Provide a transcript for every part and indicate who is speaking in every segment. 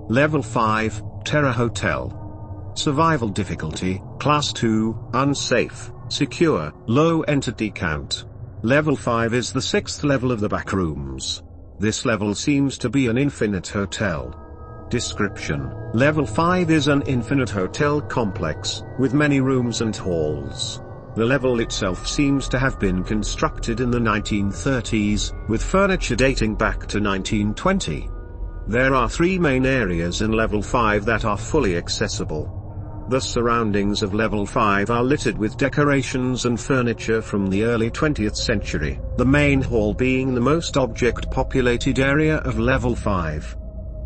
Speaker 1: Level 5, Terror Hotel. Survival difficulty, Class 2, unsafe, secure, low entity count. Level 5 is the 6th level of the Backrooms. This level seems to be an infinite hotel. Description: Level 5 is an infinite hotel complex, with many rooms and halls. The level itself seems to have been constructed in the 1930s, with furniture dating back to 1920. There are 3 main areas in Level 5 that are fully accessible. The surroundings of Level 5 are littered with decorations and furniture from the early 20th century, the main hall being the most object-populated area of Level 5.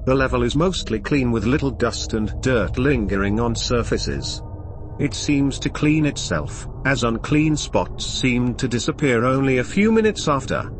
Speaker 1: The level is mostly clean with little dust and dirt lingering on surfaces. It seems to clean itself, as unclean spots seem to disappear only a few minutes after.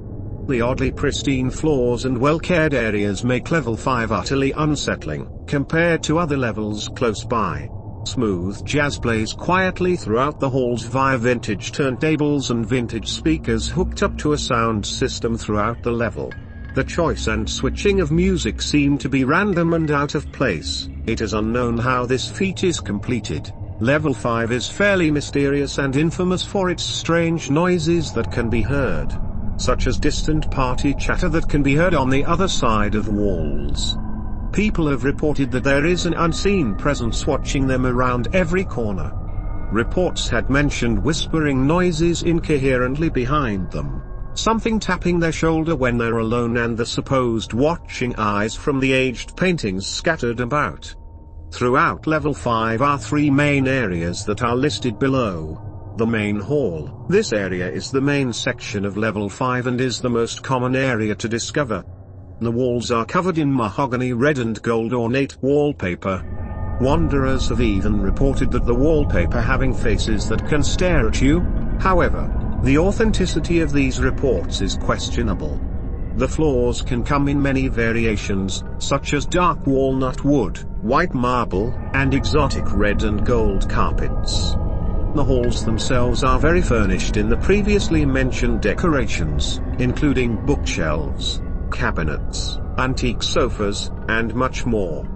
Speaker 1: The oddly pristine floors and well-cared areas make Level 5 utterly unsettling, compared to other levels close by. Smooth jazz plays quietly throughout the halls via vintage turntables and vintage speakers hooked up to a sound system throughout the level. The choice and switching of music seem to be random and out of place. It is unknown how this feat is completed. Level 5 is fairly mysterious and infamous for its strange noises that can be heard, such as distant party chatter that can be heard on the other side of walls. People have reported that there is an unseen presence watching them around every corner. Reports had mentioned whispering noises incoherently behind them, something tapping their shoulder when they're alone, and the supposed watching eyes from the aged paintings scattered about. Throughout Level 5 are 3 main areas that are listed below. The main hall. This area is the main section of Level 5 and is the most common area to discover. The walls are covered in mahogany red and gold ornate wallpaper. Wanderers have even reported that the wallpaper having faces that can stare at you. However, the authenticity of these reports is questionable. The floors can come in many variations, such as dark walnut wood, white marble, and exotic red and gold carpets. The halls themselves are very furnished in the previously mentioned decorations, including bookshelves, cabinets, antique sofas, and much more.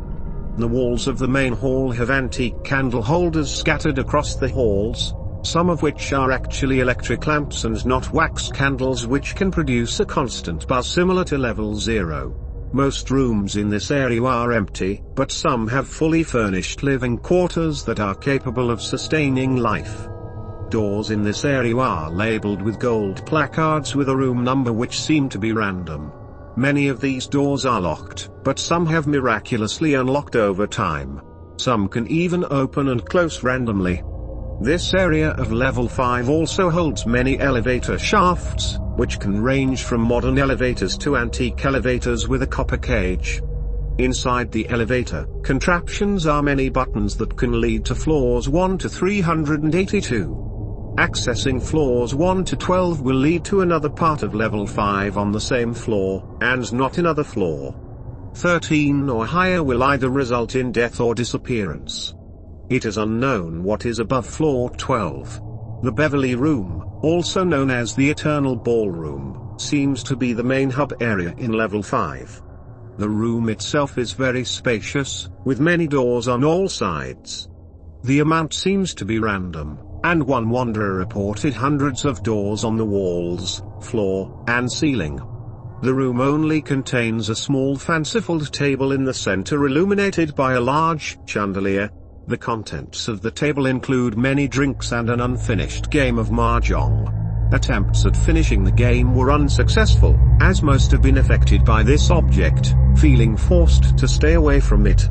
Speaker 1: The walls of the main hall have antique candle holders scattered across the halls, some of which are actually electric lamps and not wax candles, which can produce a constant buzz similar to Level 0. Most rooms in this area are empty, but some have fully furnished living quarters that are capable of sustaining life. Doors in this area are labeled with gold placards with a room number which seem to be random. Many of these doors are locked, but some have miraculously unlocked over time. Some can even open and close randomly. This area of Level 5 also holds many elevator shafts, which can range from modern elevators to antique elevators with a copper cage. Inside the elevator contraptions are many buttons that can lead to floors 1 to 382. Accessing floors 1 to 12 will lead to another part of Level 5 on the same floor, and not another floor. 13 or higher will either result in death or disappearance. It is unknown what is above floor 12. The Beverly Room, also known as the Eternal Ballroom, seems to be the main hub area in Level 5. The room itself is very spacious, with many doors on all sides. The amount seems to be random, and one wanderer reported hundreds of doors on the walls, floor, and ceiling. The room only contains a small fanciful table in the center illuminated by a large chandelier. The contents of the table include many drinks and an unfinished game of mahjong. Attempts at finishing the game were unsuccessful, as most have been affected by this object, feeling forced to stay away from it.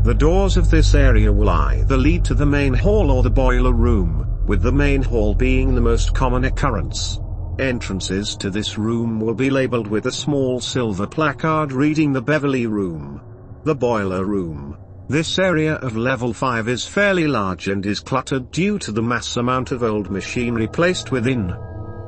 Speaker 1: The doors of this area will either lead to the main hall or the boiler room, with the main hall being the most common occurrence. Entrances to this room will be labeled with a small silver placard reading the Beverly Room. The boiler room. This area of Level 5 is fairly large and is cluttered due to the mass amount of old machinery placed within.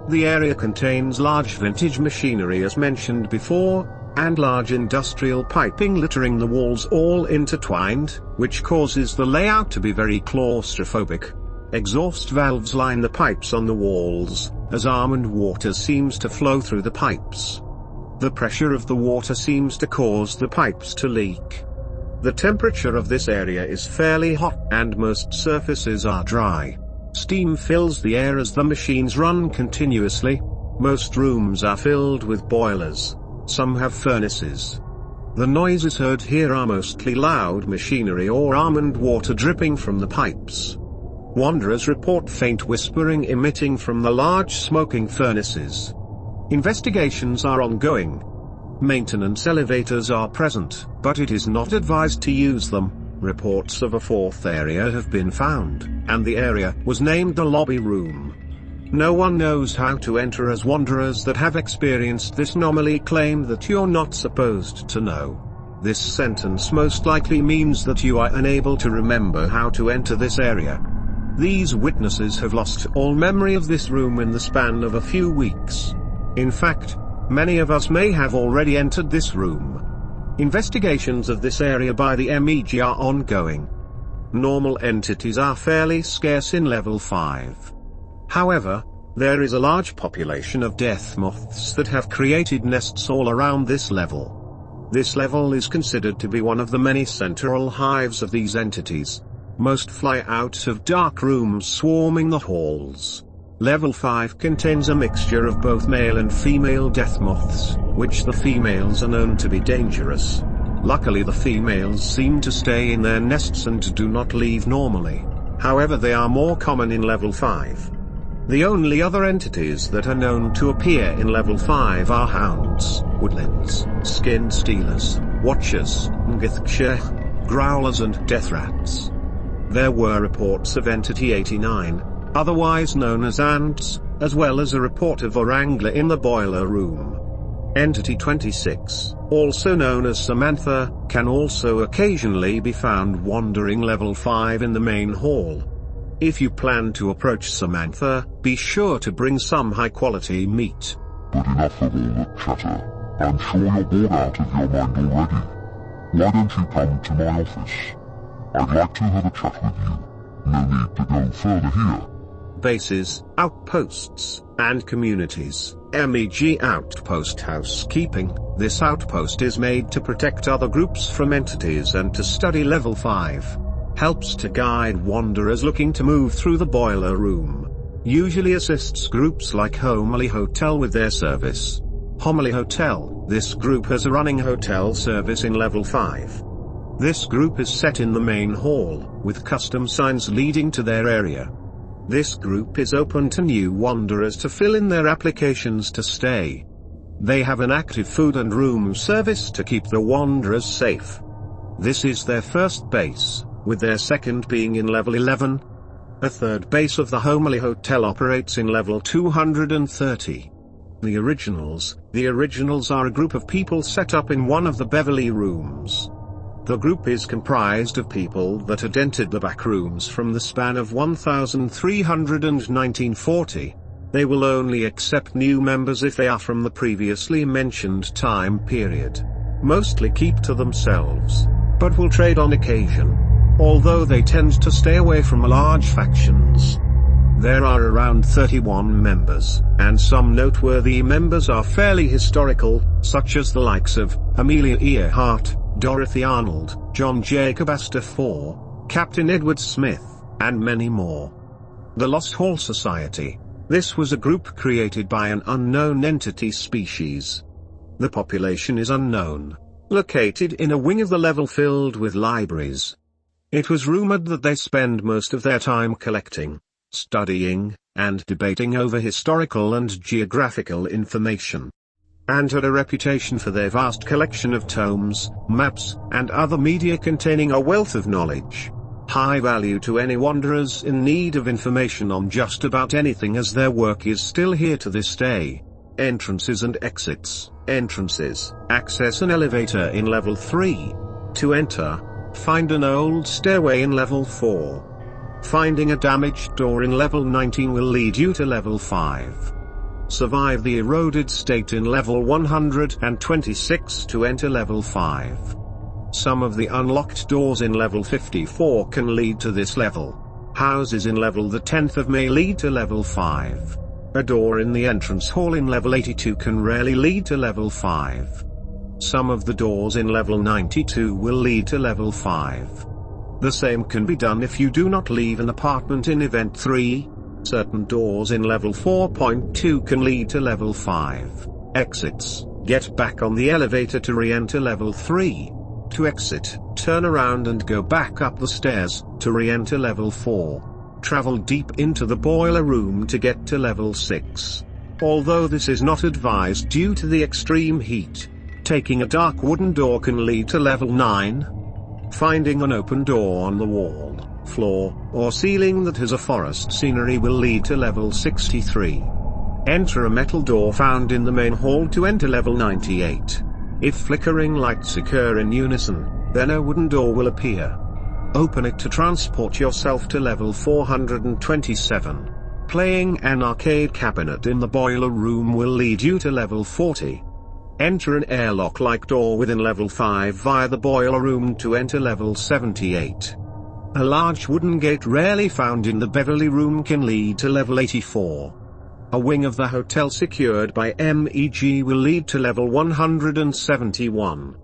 Speaker 1: The area contains large vintage machinery as mentioned before, and large industrial piping littering the walls all intertwined, which causes the layout to be very claustrophobic. Exhaust valves line the pipes on the walls, as almond water seems to flow through the pipes. The pressure of the water seems to cause the pipes to leak. The temperature of this area is fairly hot, and most surfaces are dry. Steam fills the air as the machines run continuously. Most rooms are filled with boilers. Some have furnaces. The noises heard here are mostly loud machinery or almond water dripping from the pipes. Wanderers report faint whispering emitting from the large smoking furnaces. Investigations are ongoing. Maintenance elevators are present, but it is not advised to use them. Reports of a fourth area have been found, and the area was named the lobby room. No one knows how to enter, as wanderers that have experienced this anomaly claim that you're not supposed to know. This sentence most likely means that you are unable to remember how to enter this area. These witnesses have lost all memory of this room in the span of a few weeks. In fact, many of us may have already entered this room. Investigations of this area by the MEG are ongoing. Normal entities are fairly scarce in level 5. However, there is a large population of death moths that have created nests all around this level. This level is considered to be one of the many central hives of these entities. Most fly out of dark rooms swarming the halls. Level 5 contains a mixture of both male and female death moths, which the females are known to be dangerous. Luckily the females seem to stay in their nests and do not leave normally. However, they are more common in level 5. The only other entities that are known to appear in level 5 are hounds, woodlands, skin stealers, watchers, ngithksheh, growlers and death rats. There were reports of Entity 89, otherwise known as ants, as well as a report of Orangler in the boiler room. Entity 26, also known as Samantha, can also occasionally be found wandering level 5 in the main hall. If you plan to approach Samantha, be sure to bring some high-quality meat.
Speaker 2: But enough of all the chatter. I'm sure you're bored out of your mind already. Why don't you come to my office? I'd like to have a chat with you. No need to go further here.
Speaker 1: Bases, outposts, and communities. MEG Outpost Housekeeping. This outpost is made to protect other groups from entities and to study level 5. Helps to guide wanderers looking to move through the boiler room. Usually assists groups like Homely Hotel with their service. Homely Hotel. This group has a running hotel service in level 5. This group is set in the main hall, with custom signs leading to their area. This group is open to new wanderers to fill in their applications to stay. They have an active food and room service to keep the wanderers safe. This is their first base, with their second being in level 11. A third base of the Homely Hotel operates in level 230. The Originals. The Originals are a group of people set up in one of the Beverly rooms. The group is comprised of people that had entered the Backrooms from the span of 1300 and 1940. They will only accept new members if they are from the previously mentioned time period. Mostly keep to themselves, but will trade on occasion. Although they tend to stay away from large factions. There are around 31 members, and some noteworthy members are fairly historical, such as the likes of Amelia Earhart, Dorothy Arnold, John Jacob Astor IV, Captain Edward Smith, and many more. The Lost Hall Society. This was a group created by an unknown entity species. The population is unknown. Located in a wing of the level filled with libraries. It was rumored that they spend most of their time collecting, studying, and debating over historical and geographical information. And had a reputation for their vast collection of tomes, maps, and other media containing a wealth of knowledge. High value to any wanderers in need of information on just about anything, as their work is still here to this day. Entrances and exits. Entrances. Access an elevator in level 3. To enter, find an old stairway in level 4. Finding a damaged door in level 19 will lead you to level 5. Survive the eroded state in level 126 to enter level 5. Some of the unlocked doors in level 54 can lead to this level. Houses in level the 10th of May lead to level 5. A door in the entrance hall in level 82 can rarely lead to level 5. Some of the doors in level 92 will lead to level 5. The same can be done if you do not leave an apartment in event 3. Certain doors in level 4.2 can lead to level 5. Exits: get back on the elevator to re-enter level 3. To exit, turn around and go back up the stairs, to re-enter level 4. Travel deep into the boiler room to get to level 6. Although this is not advised due to the extreme heat. Taking a dark wooden door can lead to level 9. Finding an open door on the wall, floor, or ceiling that has a forest scenery will lead to level 63. Enter a metal door found in the main hall to enter level 98. If flickering lights occur in unison, then a wooden door will appear. Open it to transport yourself to level 427. Playing an arcade cabinet in the boiler room will lead you to level 40. Enter an airlock-like door within level 5 via the boiler room to enter level 78. A large wooden gate rarely found in the Beverly room can lead to level 84. A wing of the hotel secured by MEG will lead to level 171.